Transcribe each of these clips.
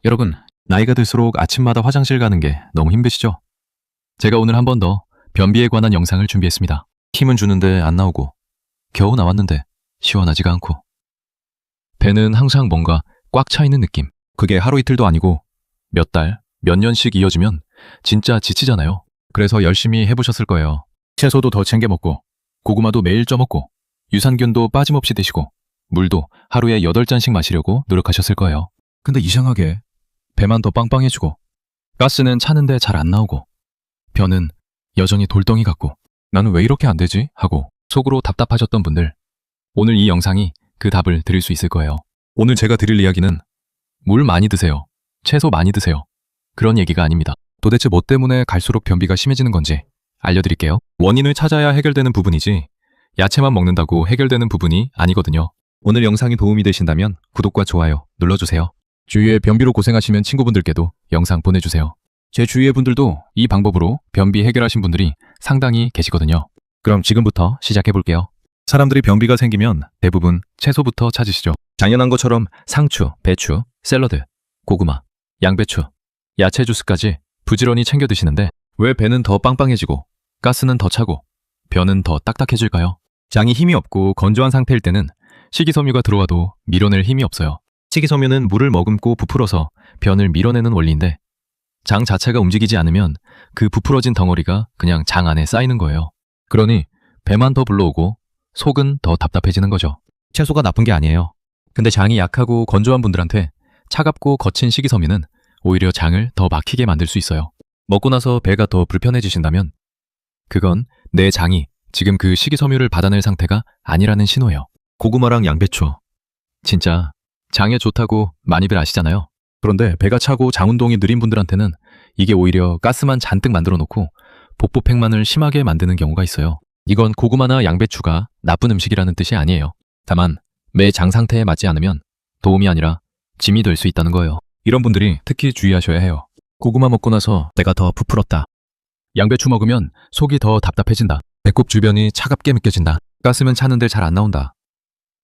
여러분, 나이가 들수록 아침마다 화장실 가는 게 너무 힘드시죠? 제가 오늘 한 번 더 변비에 관한 영상을 준비했습니다. 힘은 주는데 안 나오고, 겨우 나왔는데 시원하지가 않고, 배는 항상 뭔가 꽉 차 있는 느낌. 그게 하루 이틀도 아니고 몇 달, 몇 년씩 이어지면 진짜 지치잖아요. 그래서 열심히 해보셨을 거예요. 채소도 더 챙겨 먹고, 고구마도 매일 쪄먹고, 유산균도 빠짐없이 드시고, 물도 하루에 8잔씩 마시려고 노력하셨을 거예요. 근데 이상하게 배만 더 빵빵해지고, 가스는 차는데 잘 안 나오고, 변은 여전히 돌덩이 같고, 나는 왜 이렇게 안 되지? 하고 속으로 답답하셨던 분들, 오늘 이 영상이 그 답을 드릴 수 있을 거예요. 오늘 제가 드릴 이야기는 물 많이 드세요, 채소 많이 드세요, 그런 얘기가 아닙니다. 도대체 뭐 때문에 갈수록 변비가 심해지는 건지 알려드릴게요. 원인을 찾아야 해결되는 부분이지 야채만 먹는다고 해결되는 부분이 아니거든요. 오늘 영상이 도움이 되신다면 구독과 좋아요 눌러주세요. 주위에 변비로 고생하시는 친구분들께도 영상 보내주세요. 제 주위의 분들도 이 방법으로 변비 해결하신 분들이 상당히 계시거든요. 그럼 지금부터 시작해볼게요. 사람들이 변비가 생기면 대부분 채소부터 찾으시죠. 당연한 것처럼 상추, 배추, 샐러드, 고구마, 양배추, 야채 주스까지 부지런히 챙겨 드시는데 왜 배는 더 빵빵해지고 가스는 더 차고 변은 더 딱딱해질까요? 장이 힘이 없고 건조한 상태일 때는 식이섬유가 들어와도 밀어낼 힘이 없어요. 식이섬유는 물을 머금고 부풀어서 변을 밀어내는 원리인데, 장 자체가 움직이지 않으면 그 부풀어진 덩어리가 그냥 장 안에 쌓이는 거예요. 그러니 배만 더 불러오고 속은 더 답답해지는 거죠. 채소가 나쁜 게 아니에요. 근데 장이 약하고 건조한 분들한테 차갑고 거친 식이섬유는 오히려 장을 더 막히게 만들 수 있어요. 먹고 나서 배가 더 불편해지신다면 그건 내 장이 지금 그 식이섬유를 받아낼 상태가 아니라는 신호예요. 고구마랑 양배추, 진짜 장에 좋다고 많이들 아시잖아요. 그런데 배가 차고 장 운동이 느린 분들한테는 이게 오히려 가스만 잔뜩 만들어 놓고 복부팽만을 심하게 만드는 경우가 있어요. 이건 고구마나 양배추가 나쁜 음식이라는 뜻이 아니에요. 다만 매 장 상태에 맞지 않으면 도움이 아니라 짐이 될 수 있다는 거예요. 이런 분들이 특히 주의하셔야 해요. 고구마 먹고 나서 배가 더 부풀었다, 양배추 먹으면 속이 더 답답해진다, 배꼽 주변이 차갑게 느껴진다, 가스면 차는데 잘 안 나온다,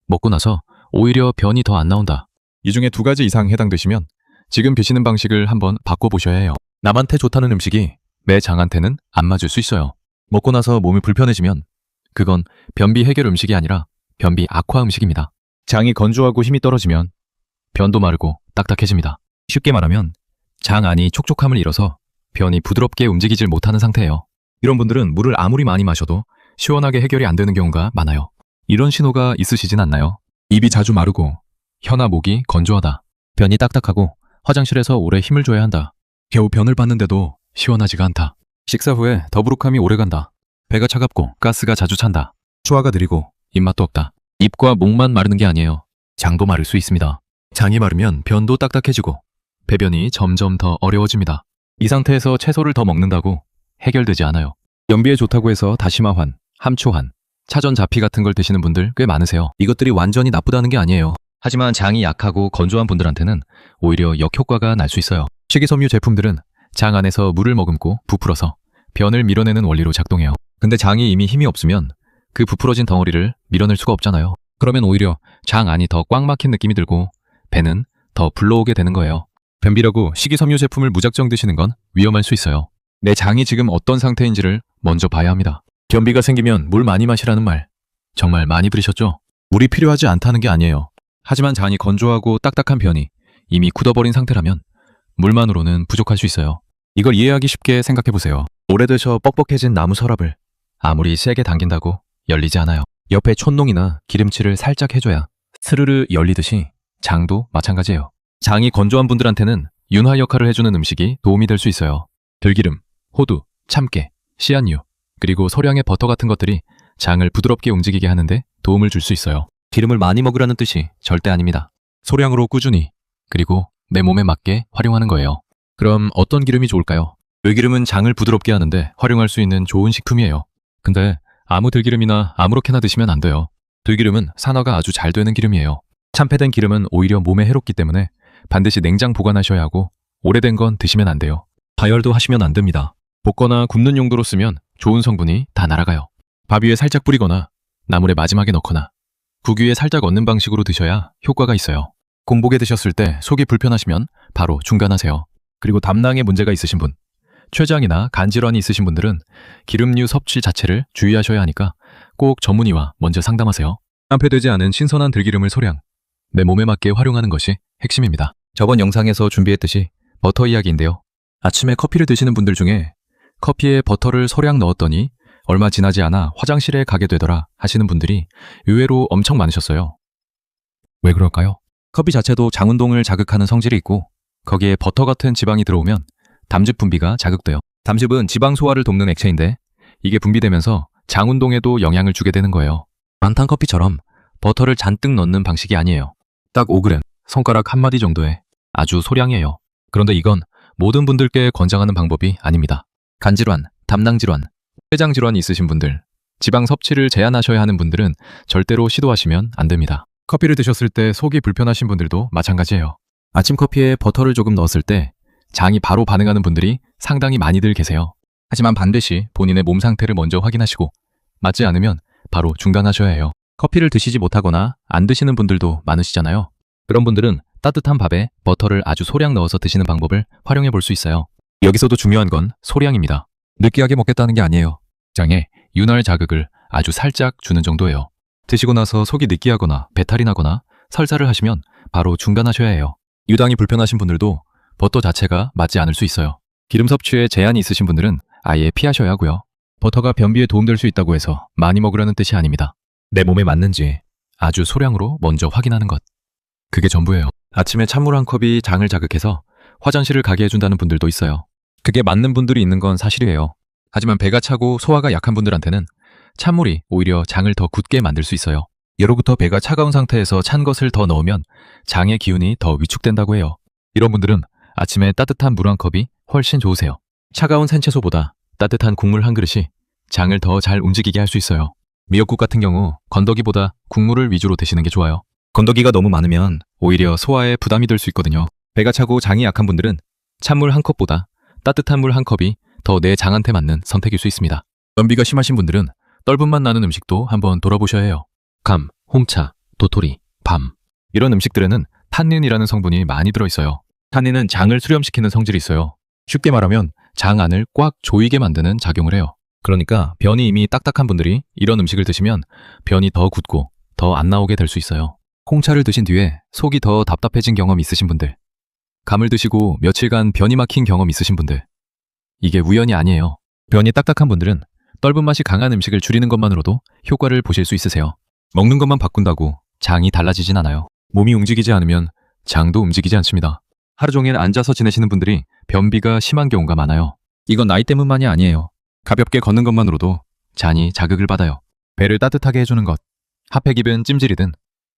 먹고 나서 오히려 변이 더 안 나온다. 이 중에 2가지 이상 해당되시면 지금 드시는 방식을 한번 바꿔보셔야 해요. 남한테 좋다는 음식이 내 장한테는 안 맞을 수 있어요. 먹고 나서 몸이 불편해지면 그건 변비 해결 음식이 아니라 변비 악화 음식입니다. 장이 건조하고 힘이 떨어지면 변도 마르고 딱딱해집니다. 쉽게 말하면 장 안이 촉촉함을 잃어서 변이 부드럽게 움직이질 못하는 상태예요. 이런 분들은 물을 아무리 많이 마셔도 시원하게 해결이 안 되는 경우가 많아요. 이런 신호가 있으시진 않나요? 입이 자주 마르고 혀나 목이 건조하다, 변이 딱딱하고 화장실에서 오래 힘을 줘야 한다, 겨우 변을 봤는데도 시원하지가 않다, 식사 후에 더부룩함이 오래간다, 배가 차갑고 가스가 자주 찬다, 소화가 느리고 입맛도 없다. 입과 목만 마르는 게 아니에요. 장도 마를 수 있습니다. 장이 마르면 변도 딱딱해지고 배변이 점점 더 어려워집니다. 이 상태에서 채소를 더 먹는다고 해결되지 않아요. 변비에 좋다고 해서 다시마환, 함초환, 차전자피 같은 걸 드시는 분들 꽤 많으세요. 이것들이 완전히 나쁘다는 게 아니에요. 하지만 장이 약하고 건조한 분들한테는 오히려 역효과가 날 수 있어요. 식이섬유 제품들은 장 안에서 물을 머금고 부풀어서 변을 밀어내는 원리로 작동해요. 근데 장이 이미 힘이 없으면 그 부풀어진 덩어리를 밀어낼 수가 없잖아요. 그러면 오히려 장 안이 더 꽉 막힌 느낌이 들고 배는 더 불러오게 되는 거예요. 변비라고 식이섬유 제품을 무작정 드시는 건 위험할 수 있어요. 내 장이 지금 어떤 상태인지를 먼저 봐야 합니다. 변비가 생기면 물 많이 마시라는 말 정말 많이 들으셨죠? 물이 필요하지 않다는 게 아니에요. 하지만 장이 건조하고 딱딱한 변이 이미 굳어버린 상태라면 물만으로는 부족할 수 있어요. 이걸 이해하기 쉽게 생각해보세요. 오래돼서 뻑뻑해진 나무 서랍을 아무리 세게 당긴다고 열리지 않아요. 옆에 촛농이나 기름칠을 살짝 해줘야 스르르 열리듯이 장도 마찬가지예요. 장이 건조한 분들한테는 윤활 역할을 해주는 음식이 도움이 될 수 있어요. 들기름, 호두, 참깨, 씨앗유, 그리고 소량의 버터 같은 것들이 장을 부드럽게 움직이게 하는데 도움을 줄 수 있어요. 기름을 많이 먹으라는 뜻이 절대 아닙니다. 소량으로 꾸준히, 그리고 내 몸에 맞게 활용하는 거예요. 그럼 어떤 기름이 좋을까요? 들기름은 장을 부드럽게 하는데 활용할 수 있는 좋은 식품이에요. 근데 아무 들기름이나 아무렇게나 드시면 안 돼요. 들기름은 산화가 아주 잘 되는 기름이에요. 참패된 기름은 오히려 몸에 해롭기 때문에 반드시 냉장 보관하셔야 하고, 오래된 건 드시면 안 돼요. 다이얼도 하시면 안 됩니다. 볶거나 굽는 용도로 쓰면 좋은 성분이 다 날아가요. 밥 위에 살짝 뿌리거나 나물의 마지막에 넣거나 국 위에 살짝 얹는 방식으로 드셔야 효과가 있어요. 공복에 드셨을 때 속이 불편하시면 바로 중단하세요. 그리고 담낭에 문제가 있으신 분, 췌장이나 간 질환이 있으신 분들은 기름류 섭취 자체를 주의하셔야 하니까 꼭 전문의와 먼저 상담하세요. 함폐되지 않은 신선한 들기름을 소량, 내 몸에 맞게 활용하는 것이 핵심입니다. 저번 영상에서 준비했듯이 버터 이야기인데요. 아침에 커피를 드시는 분들 중에 커피에 버터를 소량 넣었더니 얼마 지나지 않아 화장실에 가게 되더라 하시는 분들이 의외로 엄청 많으셨어요. 왜 그럴까요? 커피 자체도 장운동을 자극하는 성질이 있고 거기에 버터 같은 지방이 들어오면 담즙 분비가 자극돼요. 담즙은 지방 소화를 돕는 액체인데 이게 분비되면서 장운동에도 영향을 주게 되는 거예요. 만탄 커피처럼 버터를 잔뜩 넣는 방식이 아니에요. 딱 5g, 손가락 한 마디 정도의 아주 소량이에요. 그런데 이건 모든 분들께 권장하는 방법이 아닙니다. 간질환, 담낭질환, 췌장질환이 있으신 분들, 지방 섭취를 제한하셔야 하는 분들은 절대로 시도하시면 안 됩니다. 커피를 드셨을 때 속이 불편하신 분들도 마찬가지예요. 아침 커피에 버터를 조금 넣었을 때 장이 바로 반응하는 분들이 상당히 많이들 계세요. 하지만 반드시 본인의 몸 상태를 먼저 확인하시고 맞지 않으면 바로 중단하셔야 해요. 커피를 드시지 못하거나 안 드시는 분들도 많으시잖아요. 그런 분들은 따뜻한 밥에 버터를 아주 소량 넣어서 드시는 방법을 활용해 볼 수 있어요. 여기서도 중요한 건 소량입니다. 느끼하게 먹겠다는 게 아니에요. 장에 윤활 자극을 아주 살짝 주는 정도예요. 드시고 나서 속이 느끼하거나 배탈이 나거나 설사를 하시면 바로 중단하셔야 해요. 유당이 불편하신 분들도 버터 자체가 맞지 않을 수 있어요. 기름 섭취에 제한이 있으신 분들은 아예 피하셔야 하고요. 버터가 변비에 도움될 수 있다고 해서 많이 먹으라는 뜻이 아닙니다. 내 몸에 맞는지 아주 소량으로 먼저 확인하는 것. 그게 전부예요. 아침에 찬물 한 컵이 장을 자극해서 화장실을 가게 해준다는 분들도 있어요. 그게 맞는 분들이 있는 건 사실이에요. 하지만 배가 차고 소화가 약한 분들한테는 찬물이 오히려 장을 더 굳게 만들 수 있어요. 예로부터 배가 차가운 상태에서 찬 것을 더 넣으면 장의 기운이 더 위축된다고 해요. 이런 분들은 아침에 따뜻한 물 한 컵이 훨씬 좋으세요. 차가운 생채소보다 따뜻한 국물 한 그릇이 장을 더 잘 움직이게 할 수 있어요. 미역국 같은 경우 건더기보다 국물을 위주로 드시는 게 좋아요. 건더기가 너무 많으면 오히려 소화에 부담이 될 수 있거든요. 배가 차고 장이 약한 분들은 찬물 한 컵보다 따뜻한 물 한 컵이 더 내 장한테 맞는 선택일 수 있습니다. 변비가 심하신 분들은 떫은 맛 나는 음식도 한번 돌아보셔야 해요. 감, 홍차, 도토리, 밤 이런 음식들에는 탄닌이라는 성분이 많이 들어있어요. 탄닌은 장을 수렴시키는 성질이 있어요. 쉽게 말하면 장 안을 꽉 조이게 만드는 작용을 해요. 그러니까 변이 이미 딱딱한 분들이 이런 음식을 드시면 변이 더 굳고 더 안 나오게 될 수 있어요. 홍차를 드신 뒤에 속이 더 답답해진 경험 있으신 분들, 감을 드시고 며칠간 변이 막힌 경험 있으신 분들, 이게 우연이 아니에요. 변이 딱딱한 분들은 떫은 맛이 강한 음식을 줄이는 것만으로도 효과를 보실 수 있으세요. 먹는 것만 바꾼다고 장이 달라지진 않아요. 몸이 움직이지 않으면 장도 움직이지 않습니다. 하루 종일 앉아서 지내시는 분들이 변비가 심한 경우가 많아요. 이건 나이 때문만이 아니에요. 가볍게 걷는 것만으로도 잔이 자극을 받아요. 배를 따뜻하게 해주는 것, 핫팩이든 찜질이든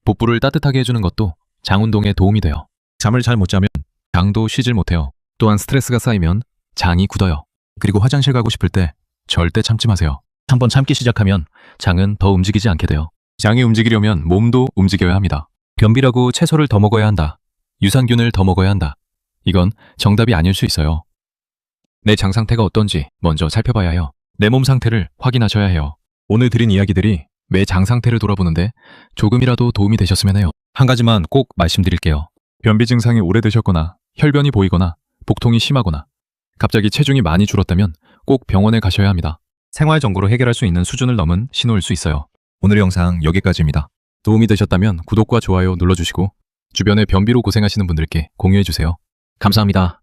복부를 따뜻하게 해주는 것도 장 운동에 도움이 돼요. 잠을 잘 못 자면 장도 쉬질 못해요. 또한 스트레스가 쌓이면 장이 굳어요. 그리고 화장실 가고 싶을 때 절대 참지 마세요. 한번 참기 시작하면 장은 더 움직이지 않게 돼요. 장이 움직이려면 몸도 움직여야 합니다. 변비라고 채소를 더 먹어야 한다. 유산균을 더 먹어야 한다. 이건 정답이 아닐 수 있어요. 내 장 상태가 어떤지 먼저 살펴봐야 해요. 내 몸 상태를 확인하셔야 해요. 오늘 드린 이야기들이 내 장 상태를 돌아보는데 조금이라도 도움이 되셨으면 해요. 한 가지만 꼭 말씀드릴게요. 변비 증상이 오래되셨거나 혈변이 보이거나 복통이 심하거나 갑자기 체중이 많이 줄었다면 꼭 병원에 가셔야 합니다. 생활 정보로 해결할 수 있는 수준을 넘은 신호일 수 있어요. 오늘의 영상 여기까지입니다. 도움이 되셨다면 구독과 좋아요 눌러주시고 주변에 변비로 고생하시는 분들께 공유해주세요. 감사합니다.